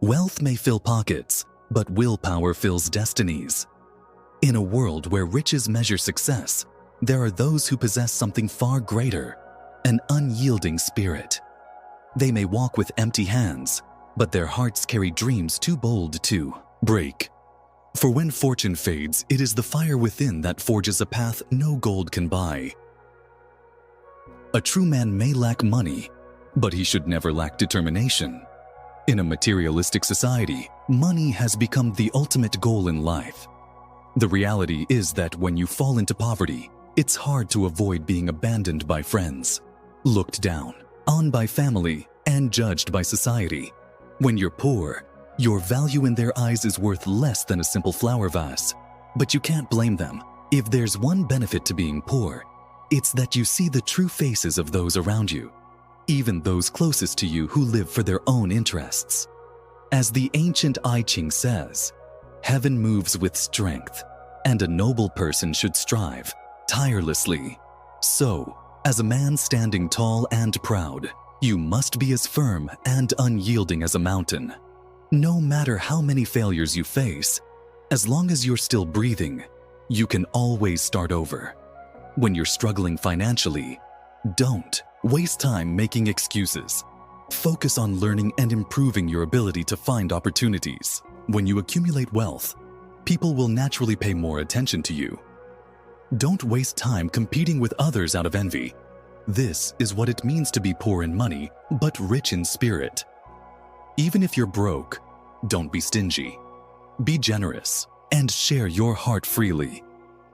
Wealth may fill pockets, but willpower fills destinies. In a world where riches measure success, there are those who possess something far greater, an unyielding spirit. They may walk with empty hands, but their hearts carry dreams too bold to break. For when fortune fades, it is the fire within that forges a path no gold can buy. A true man may lack money, but he should never lack determination. In a materialistic society, money has become the ultimate goal in life. The reality is that when you fall into poverty, it's hard to avoid being abandoned by friends, looked down on by family, and judged by society. When you're poor, your value in their eyes is worth less than a simple flower vase. But you can't blame them. If there's one benefit to being poor, it's that you see the true faces of those around you, even those closest to you who live for their own interests. As the ancient I Ching says, heaven moves with strength, and a noble person should strive tirelessly. So, as a man standing tall and proud, you must be as firm and unyielding as a mountain. No matter how many failures you face, as long as you're still breathing, you can always start over. When you're struggling financially, don't waste time making excuses. Focus on learning and improving your ability to find opportunities. When you accumulate wealth, people will naturally pay more attention to you. Don't waste time competing with others out of envy. This is what it means to be poor in money, but rich in spirit. Even if you're broke, don't be stingy. Be generous and share your heart freely.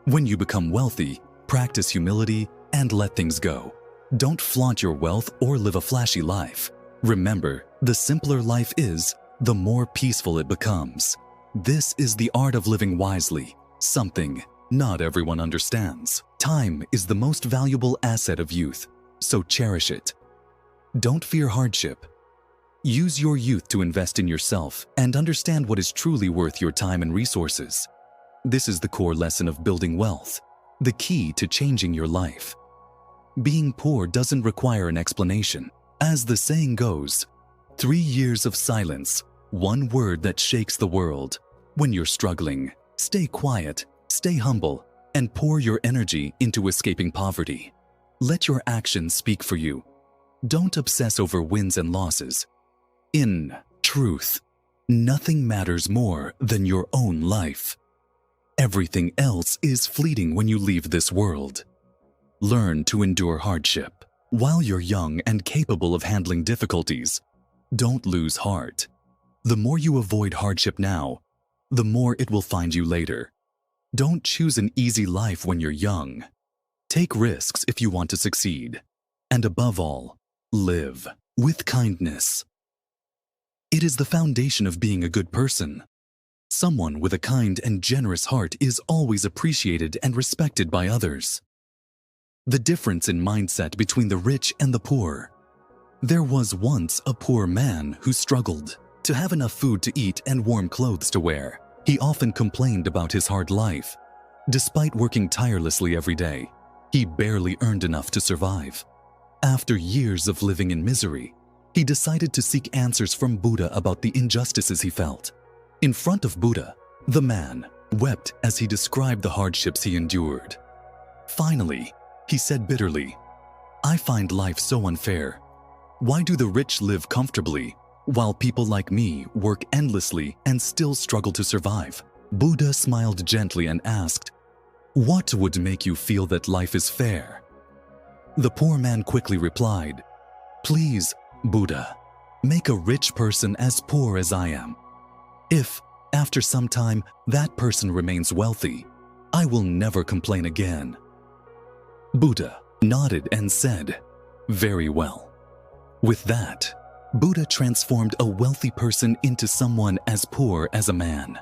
When you become wealthy, practice humility and let things go. Don't flaunt your wealth or live a flashy life. Remember, the simpler life is, the more peaceful it becomes. This is the art of living wisely, something not everyone understands. Time is the most valuable asset of youth, so cherish it. Don't fear hardship. Use your youth to invest in yourself and understand what is truly worth your time and resources. This is the core lesson of building wealth, the key to changing your life. Being poor doesn't require an explanation. As the saying goes, 3 years of silence, one word that shakes the world. When you're struggling, stay quiet, stay humble, and pour your energy into escaping poverty. Let your actions speak for you. Don't obsess over wins and losses. In truth, nothing matters more than your own life. Everything else is fleeting when you leave this world. Learn to endure hardship. While you're young and capable of handling difficulties, don't lose heart. The more you avoid hardship now, the more it will find you later. Don't choose an easy life when you're young. Take risks if you want to succeed. And above all, live with kindness. It is the foundation of being a good person. Someone with a kind and generous heart is always appreciated and respected by others. The difference in mindset between the rich and the poor. There was once a poor man who struggled to have enough food to eat and warm clothes to wear. He often complained about his hard life. Despite working tirelessly every day, he barely earned enough to survive. After years of living in misery, he decided to seek answers from Buddha about the injustices he felt. In front of Buddha, the man wept as he described the hardships he endured. Finally, he said bitterly, "I find life so unfair. Why do the rich live comfortably, while people like me work endlessly and still struggle to survive?" Buddha smiled gently and asked, "What would make you feel that life is fair?" The poor man quickly replied, "Please, Buddha, make a rich person as poor as I am. If, after some time, that person remains wealthy, I will never complain again." Buddha nodded and said, "Very well." With that, Buddha transformed a wealthy person into someone as poor as a man.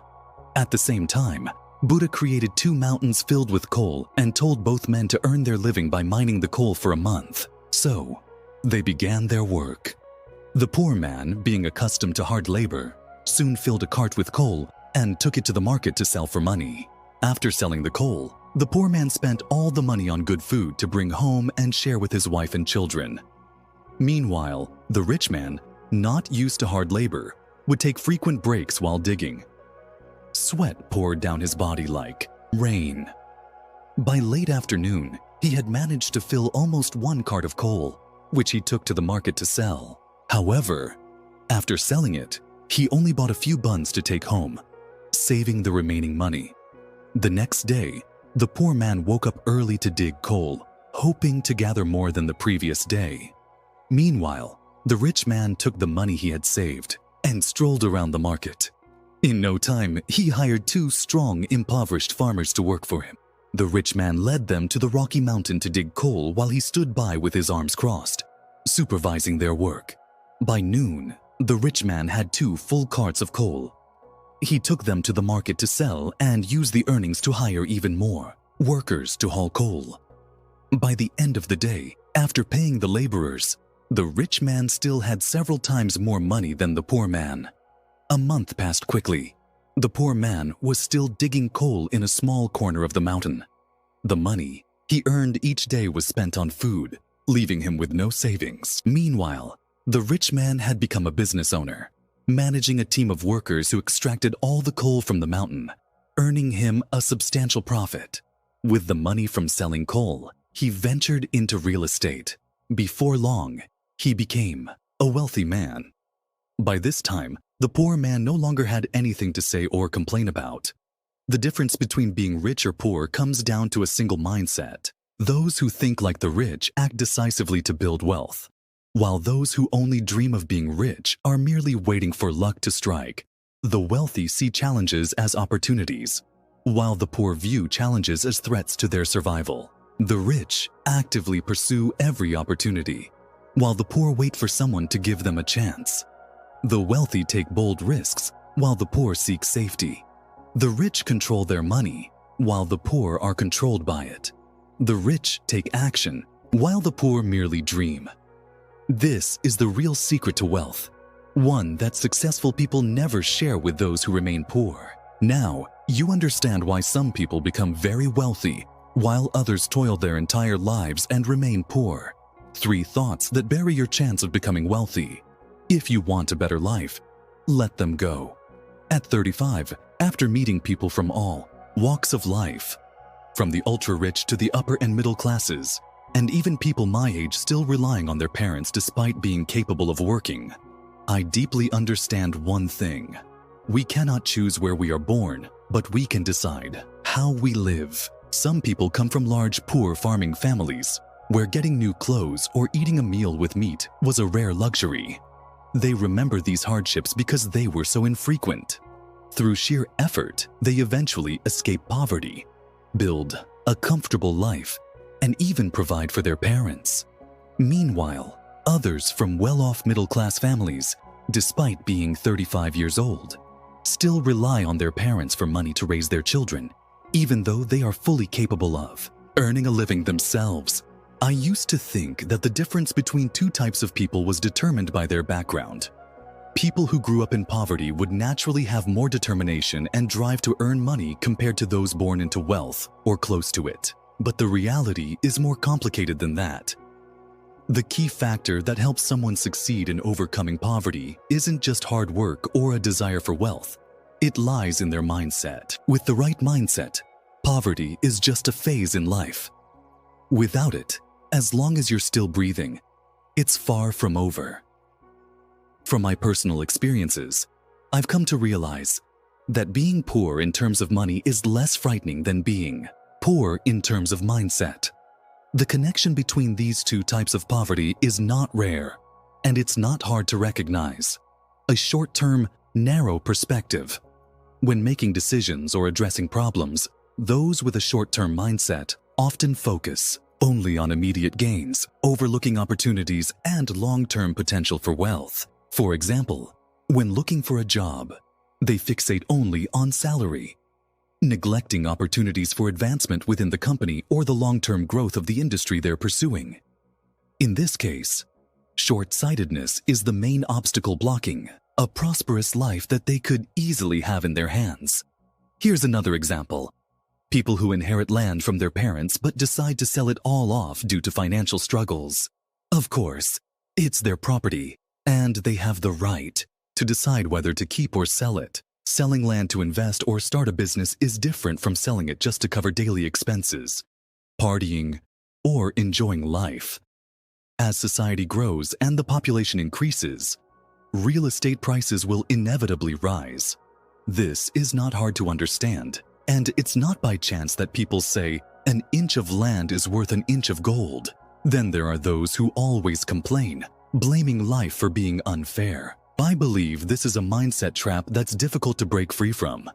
At the same time, Buddha created 2 mountains filled with coal and told both men to earn their living by mining the coal for a month. So, they began their work. The poor man, being accustomed to hard labor, soon filled a cart with coal and took it to the market to sell for money. After selling the coal, the poor man spent all the money on good food to bring home and share with his wife and children. Meanwhile, the rich man, not used to hard labor, would take frequent breaks while digging. Sweat poured down his body like rain. By late afternoon, he had managed to fill almost 1 cart of coal, which he took to the market to sell. However, after selling it, he only bought a few buns to take home, saving the remaining money. The next day, the poor man woke up early to dig coal, hoping to gather more than the previous day. Meanwhile, the rich man took the money he had saved and strolled around the market. In no time, he hired 2 strong, impoverished farmers to work for him. The rich man led them to the rocky mountain to dig coal while he stood by with his arms crossed, supervising their work. By noon, the rich man had 2 full carts of coal. He took them to the market to sell and used the earnings to hire even more workers to haul coal. By the end of the day, after paying the laborers, the rich man still had several times more money than the poor man. A month passed quickly. The poor man was still digging coal in a small corner of the mountain. The money he earned each day was spent on food, leaving him with no savings. Meanwhile, the rich man had become a business owner, managing a team of workers who extracted all the coal from the mountain, earning him a substantial profit. With the money from selling coal, he ventured into real estate. Before long, he became a wealthy man. By this time, the poor man no longer had anything to say or complain about. The difference between being rich or poor comes down to a single mindset. Those who think like the rich act decisively to build wealth, while those who only dream of being rich are merely waiting for luck to strike. The wealthy see challenges as opportunities, while the poor view challenges as threats to their survival. The rich actively pursue every opportunity, while the poor wait for someone to give them a chance. The wealthy take bold risks, while the poor seek safety. The rich control their money, while the poor are controlled by it. The rich take action, while the poor merely dream. This is the real secret to wealth, one that successful people never share with those who remain poor. Now, you understand why some people become very wealthy, while others toil their entire lives and remain poor. 3 thoughts that bury your chance of becoming wealthy. If you want a better life, let them go. At 35, after meeting people from all walks of life, from the ultra-rich to the upper and middle classes, and even people my age still relying on their parents despite being capable of working, I deeply understand one thing. We cannot choose where we are born, but we can decide how we live. Some people come from large, poor farming families, where getting new clothes or eating a meal with meat was a rare luxury. They remember these hardships because they were so infrequent. Through sheer effort, they eventually escape poverty, build a comfortable life, and even provide for their parents. Meanwhile, others from well-off middle-class families, despite being 35 years old, still rely on their parents for money to raise their children, even though they are fully capable of earning a living themselves. I used to think that the difference between 2 types of people was determined by their background. People who grew up in poverty would naturally have more determination and drive to earn money compared to those born into wealth or close to it. But the reality is more complicated than that. The key factor that helps someone succeed in overcoming poverty isn't just hard work or a desire for wealth. It lies in their mindset. With the right mindset, poverty is just a phase in life. Without it, as long as you're still breathing, it's far from over. From my personal experiences, I've come to realize that being poor in terms of money is less frightening than being poor in terms of mindset. The connection between these 2 types of poverty is not rare, and it's not hard to recognize. A short-term, narrow perspective. When making decisions or addressing problems, those with a short-term mindset often focus only on immediate gains, overlooking opportunities and long-term potential for wealth. For example, when looking for a job, they fixate only on salary, neglecting opportunities for advancement within the company or the long-term growth of the industry they're pursuing. In this case, short-sightedness is the main obstacle blocking a prosperous life that they could easily have in their hands. Here's another example. People who inherit land from their parents but decide to sell it all off due to financial struggles. Of course, it's their property, and they have the right to decide whether to keep or sell it. Selling land to invest or start a business is different from selling it just to cover daily expenses, partying, or enjoying life. As society grows and the population increases, real estate prices will inevitably rise. This is not hard to understand, and it's not by chance that people say an inch of land is worth an inch of gold. Then there are those who always complain, blaming life for being unfair. I believe this is a mindset trap that's difficult to break free from.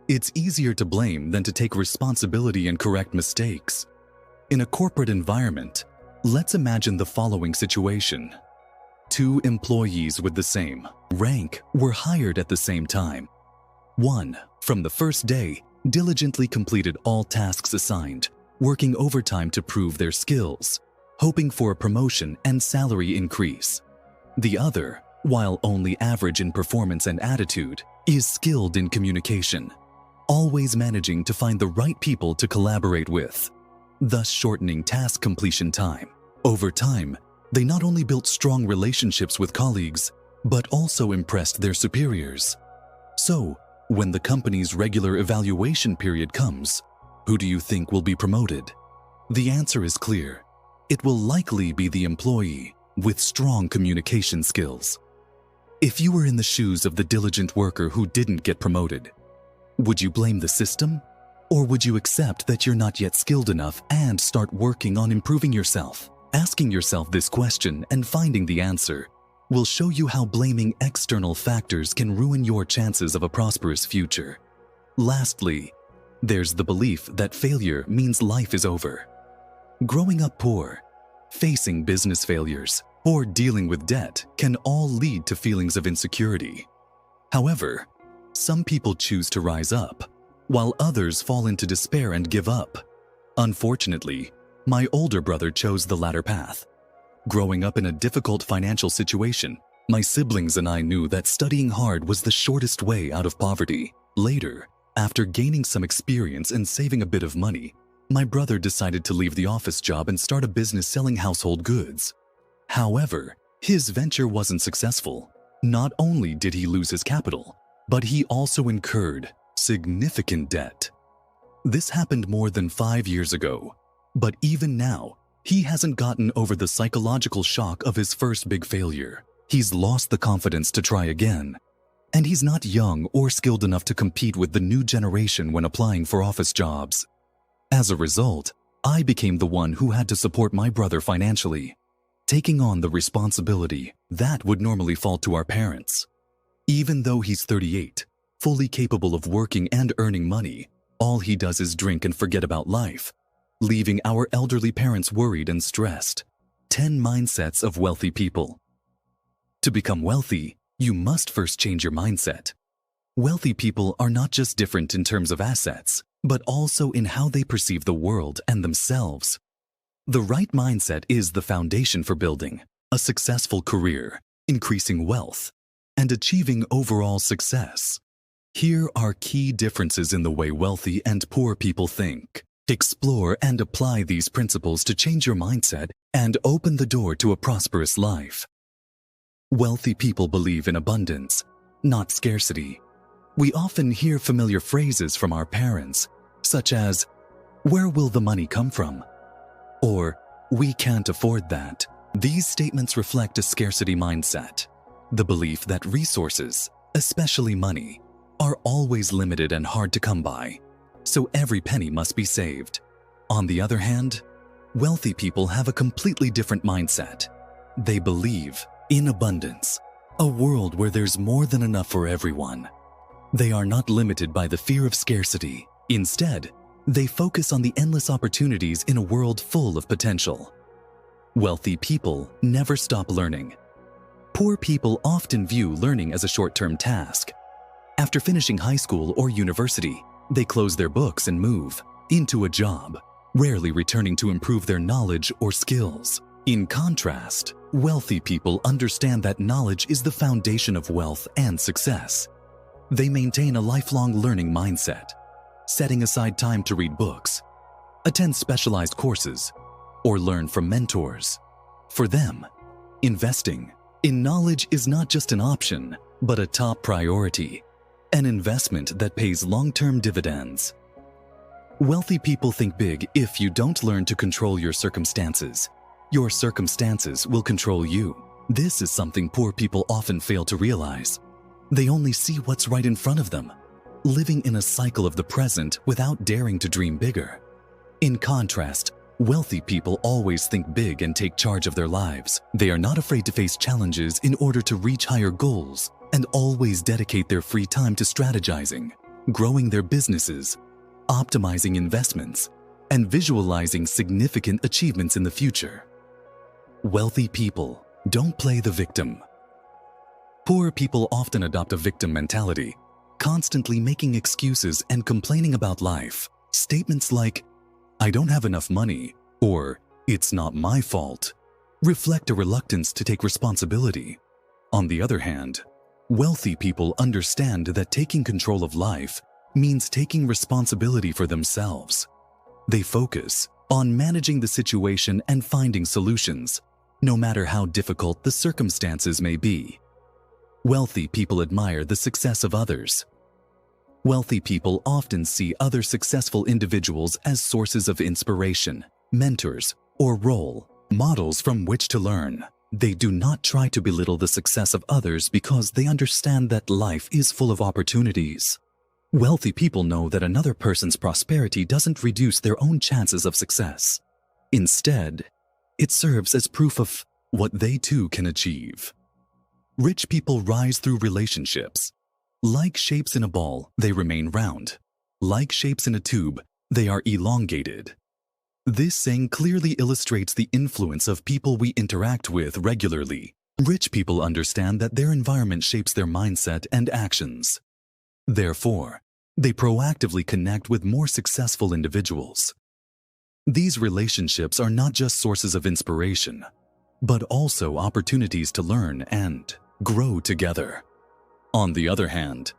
It's easier to blame than to take responsibility and correct mistakes. In a corporate environment, let's imagine the following situation. Two employees with the same rank were hired at the same time. One, from the first day, diligently completed all tasks assigned, working overtime to prove their skills, hoping for a promotion and salary increase. The other, while only average in performance and attitude, is skilled in communication, always managing to find the right people to collaborate with, thus shortening task completion time. Over time, they not only built strong relationships with colleagues, but also impressed their superiors. So, when the company's regular evaluation period comes, who do you think will be promoted? The answer is clear. It will likely be the employee with strong communication skills. If you were in the shoes of the diligent worker who didn't get promoted, would you blame the system? Or would you accept that you're not yet skilled enough and start working on improving yourself? Asking yourself this question and finding the answer will show you how blaming external factors can ruin your chances of a prosperous future. Lastly, there's the belief that failure means life is over. Growing up poor, facing business failures, or dealing with debt can all lead to feelings of insecurity. However, some people choose to rise up, while others fall into despair and give up. Unfortunately, my older brother chose the latter path. Growing up in a difficult financial situation, my siblings and I knew that studying hard was the shortest way out of poverty. Later, after gaining some experience and saving a bit of money, my brother decided to leave the office job and start a business selling household goods. However, his venture wasn't successful. Not only did he lose his capital, but he also incurred significant debt. This happened more than 5 years ago, but even now, he hasn't gotten over the psychological shock of his first big failure. He's lost the confidence to try again, and he's not young or skilled enough to compete with the new generation when applying for office jobs. As a result, I became the one who had to support my brother financially, taking on the responsibility that would normally fall to our parents. Even though he's 38, fully capable of working and earning money, all he does is drink and forget about life, leaving our elderly parents worried and stressed. 10 mindsets of wealthy people. To become wealthy, you must first change your mindset. Wealthy people are not just different in terms of assets, but also in how they perceive the world and themselves. The right mindset is the foundation for building a successful career, increasing wealth, and achieving overall success. Here are key differences in the way wealthy and poor people think. Explore and apply these principles to change your mindset and open the door to a prosperous life. Wealthy people believe in abundance, not scarcity. We often hear familiar phrases from our parents, such as, "Where will the money come from?" Or, "We can't afford that." These statements reflect a scarcity mindset, the belief that resources, especially money, are always limited and hard to come by, so every penny must be saved. On the other hand, wealthy people have a completely different mindset. They believe in abundance, a world where there's more than enough for everyone. They are not limited by the fear of scarcity. Instead, they focus on the endless opportunities in a world full of potential. Wealthy people never stop learning. Poor people often view learning as a short-term task. After finishing high school or university, they close their books and move into a job, rarely returning to improve their knowledge or skills. In contrast, wealthy people understand that knowledge is the foundation of wealth and success. They maintain a lifelong learning mindset, setting aside time to read books, attend specialized courses, or learn from mentors. For them, investing in knowledge is not just an option, but a top priority, an investment that pays long-term dividends. Wealthy people think big. If you don't learn to control your circumstances will control you. This is something poor people often fail to realize. They only see what's right in front of them, living in a cycle of the present without daring to dream bigger. In contrast, wealthy people always think big and take charge of their lives. They are not afraid to face challenges in order to reach higher goals and always dedicate their free time to strategizing, growing their businesses, optimizing investments, and visualizing significant achievements in the future. Wealthy people don't play the victim. Poor people often adopt a victim mentality, constantly making excuses and complaining about life. Statements like, "I don't have enough money," or "It's not my fault," reflect a reluctance to take responsibility. On the other hand, wealthy people understand that taking control of life means taking responsibility for themselves. They focus on managing the situation and finding solutions, no matter how difficult the circumstances may be. Wealthy people admire the success of others. Wealthy people often see other successful individuals as sources of inspiration, mentors, or role models from which to learn. They do not try to belittle the success of others because they understand that life is full of opportunities. Wealthy people know that another person's prosperity doesn't reduce their own chances of success. Instead, it serves as proof of what they too can achieve. Rich people rise through relationships. Like shapes in a ball, they remain round. Like shapes in a tube, they are elongated. This saying clearly illustrates the influence of people we interact with regularly. Rich people understand that their environment shapes their mindset and actions. Therefore, they proactively connect with more successful individuals. These relationships are not just sources of inspiration, but also opportunities to learn and grow together. On the other hand,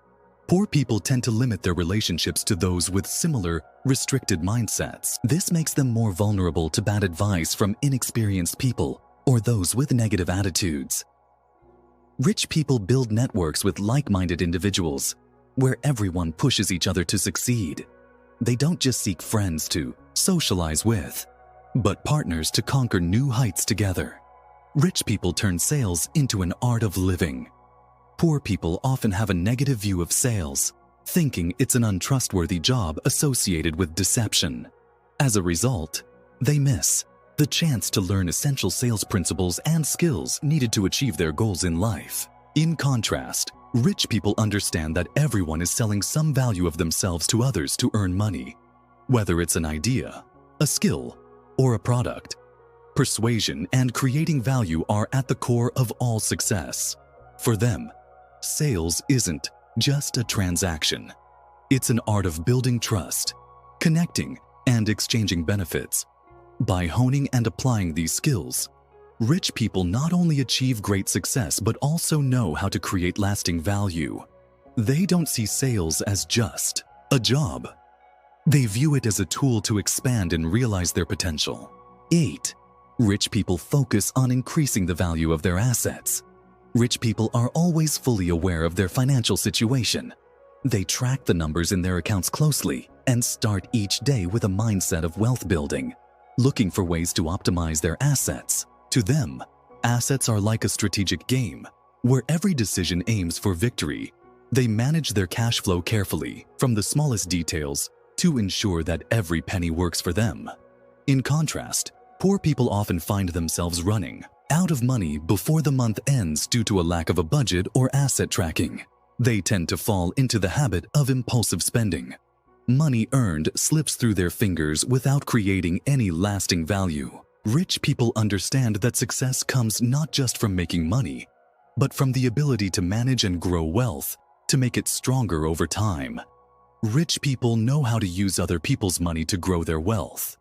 poor people tend to limit their relationships to those with similar, restricted mindsets. This makes them more vulnerable to bad advice from inexperienced people or those with negative attitudes. Rich people build networks with like-minded individuals, where everyone pushes each other to succeed. They don't just seek friends to socialize with, but partners to conquer new heights together. Rich people turn sales into an art of living. Poor people often have a negative view of sales, thinking it's an untrustworthy job associated with deception. As a result, they miss the chance to learn essential sales principles and skills needed to achieve their goals in life. In contrast, rich people understand that everyone is selling some value of themselves to others to earn money, whether it's an idea, a skill, or a product. Persuasion and creating value are at the core of all success. For them, sales isn't just a transaction. It's an art of building trust, connecting, and exchanging benefits. By honing and applying these skills, rich people not only achieve great success but also know how to create lasting value. They don't see sales as just a job. They view it as a tool to expand and realize their potential. 8. Rich people focus on increasing the value of their assets. Rich people are always fully aware of their financial situation. They track the numbers in their accounts closely and start each day with a mindset of wealth building, looking for ways to optimize their assets. To them, assets are like a strategic game, where every decision aims for victory. They manage their cash flow carefully, from the smallest details, to ensure that every penny works for them. In contrast, poor people often find themselves running out of money before the month ends due to a lack of a budget or asset tracking. They tend to fall into the habit of impulsive spending. Money earned slips through their fingers without creating any lasting value. Rich people understand that success comes not just from making money, but from the ability to manage and grow wealth to make it stronger over time. Rich people know how to use other people's money to grow their wealth.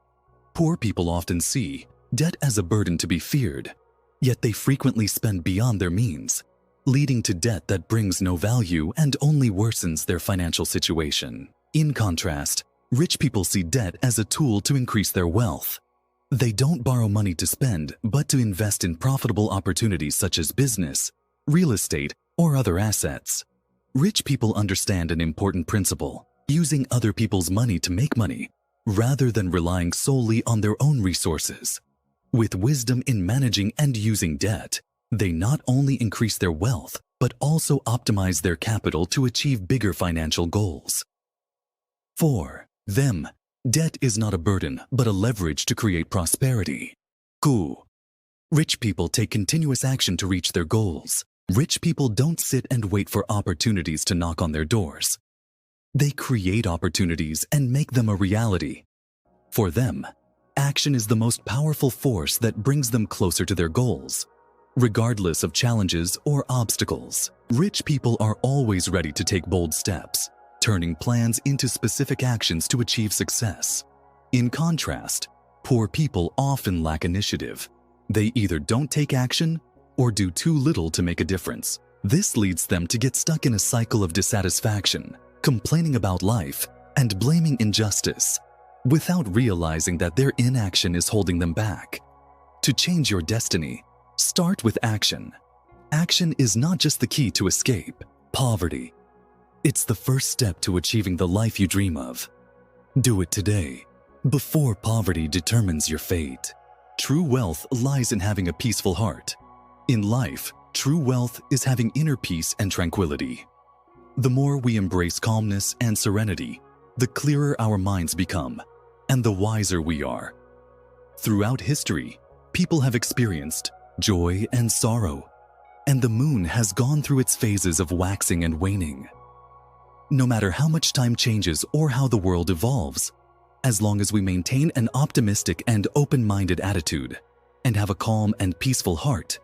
Poor people often see debt as a burden to be feared, yet they frequently spend beyond their means, leading to debt that brings no value and only worsens their financial situation. In contrast, rich people see debt as a tool to increase their wealth. They don't borrow money to spend, but to invest in profitable opportunities such as business, real estate, or other assets. Rich people understand an important principle: using other people's money to make money, rather than relying solely on their own resources. With wisdom in managing and using debt, they not only increase their wealth, but also optimize their capital to achieve bigger financial goals. For them, debt is not a burden, but a leverage to create prosperity. Ku. Rich people take continuous action to reach their goals. Rich people don't sit and wait for opportunities to knock on their doors. They create opportunities and make them a reality. For them, action is the most powerful force that brings them closer to their goals. Regardless of challenges or obstacles, rich people are always ready to take bold steps, turning plans into specific actions to achieve success. In contrast, poor people often lack initiative. They either don't take action or do too little to make a difference. This leads them to get stuck in a cycle of dissatisfaction, complaining about life, and blaming injustice, without realizing that their inaction is holding them back. To change your destiny, start with action. Action is not just the key to escape poverty. It's the first step to achieving the life you dream of. Do it today, before poverty determines your fate. True wealth lies in having a peaceful heart. In life, true wealth is having inner peace and tranquility. The more we embrace calmness and serenity, the clearer our minds become, and the wiser we are. Throughout history, people have experienced joy and sorrow, and the moon has gone through its phases of waxing and waning. No matter how much time changes or how the world evolves, as long as we maintain an optimistic and open-minded attitude and have a calm and peaceful heart,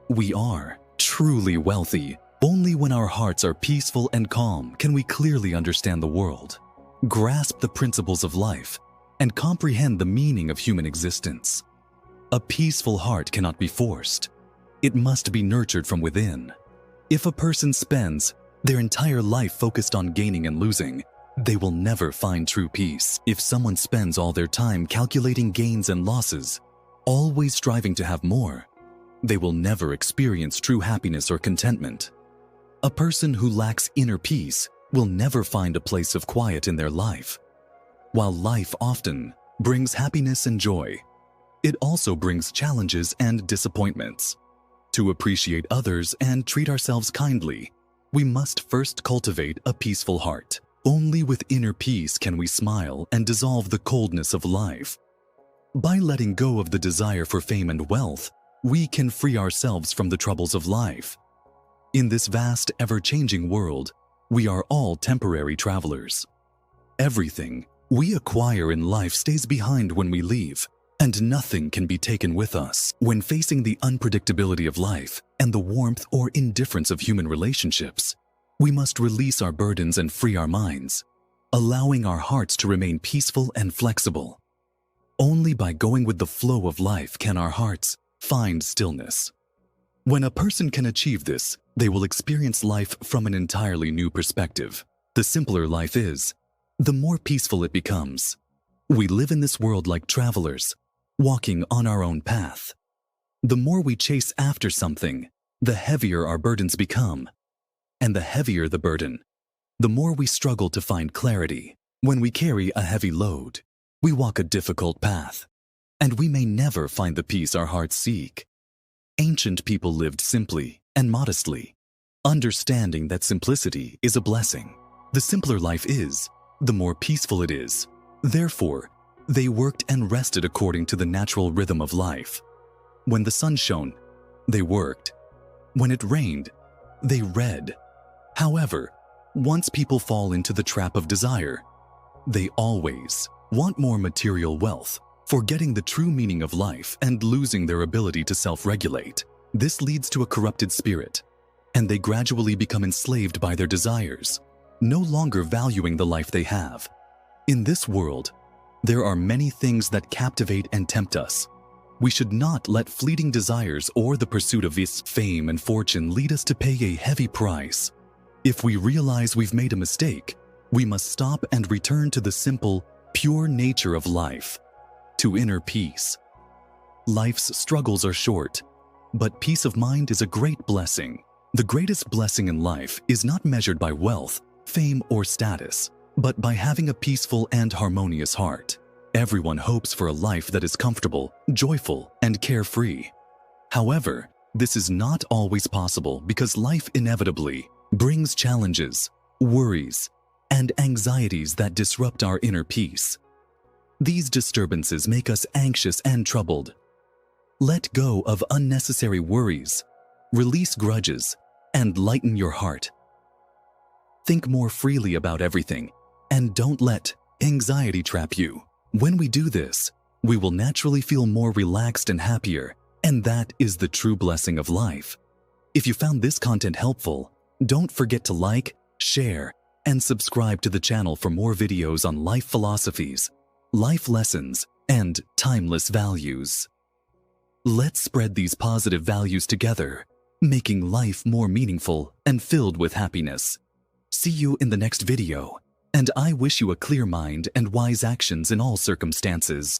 we are truly wealthy. Only when our hearts are peaceful and calm can we clearly understand the world, grasp the principles of life, and comprehend the meaning of human existence. A peaceful heart cannot be forced. It must be nurtured from within. If a person spends their entire life focused on gaining and losing, they will never find true peace. If someone spends all their time calculating gains and losses, always striving to have more, they will never experience true happiness or contentment. A person who lacks inner peace will never find a place of quiet in their life. While life often brings happiness and joy, it also brings challenges and disappointments. To appreciate others and treat ourselves kindly, we must first cultivate a peaceful heart. Only with inner peace can we smile and dissolve the coldness of life. By letting go of the desire for fame and wealth, we can free ourselves from the troubles of life. In this vast, ever-changing world, we are all temporary travelers. Everything we acquire in life stays behind when we leave, and nothing can be taken with us. When facing the unpredictability of life and the warmth or indifference of human relationships, we must release our burdens and free our minds, allowing our hearts to remain peaceful and flexible. Only by going with the flow of life can our hearts find stillness. When a person can achieve this, they will experience life from an entirely new perspective. The simpler life is, the more peaceful it becomes. We live in this world like travelers, walking on our own path. The more we chase after something, the heavier our burdens become. And the heavier the burden, the more we struggle to find clarity. When we carry a heavy load, we walk a difficult path, and we may never find the peace our hearts seek. Ancient people lived simply and modestly, understanding that simplicity is a blessing. The simpler life is, the more peaceful it is. Therefore, they worked and rested according to the natural rhythm of life. When the sun shone, they worked. When it rained, they read. However, once people fall into the trap of desire, they always want more material wealth, forgetting the true meaning of life and losing their ability to self-regulate. This leads to a corrupted spirit, and they gradually become enslaved by their desires, no longer valuing the life they have. In this world, there are many things that captivate and tempt us. We should not let fleeting desires or the pursuit of this fame and fortune lead us to pay a heavy price. If we realize we've made a mistake, we must stop and return to the simple, pure nature of life, to inner peace. Life's struggles are short, but peace of mind is a great blessing. The greatest blessing in life is not measured by wealth, fame, or status, but by having a peaceful and harmonious heart. Everyone hopes for a life that is comfortable, joyful, and carefree. However, this is not always possible because life inevitably brings challenges, worries, and anxieties that disrupt our inner peace. These disturbances make us anxious and troubled. Let go of unnecessary worries, release grudges, and lighten your heart. Think more freely about everything, and don't let anxiety trap you. When we do this, we will naturally feel more relaxed and happier, and that is the true blessing of life. If you found this content helpful, don't forget to like, share, and subscribe to the channel for more videos on life philosophies, life lessons, and timeless values. Let's spread these positive values together, making life more meaningful and filled with happiness. See you in the next video, and I wish you a clear mind and wise actions in all circumstances.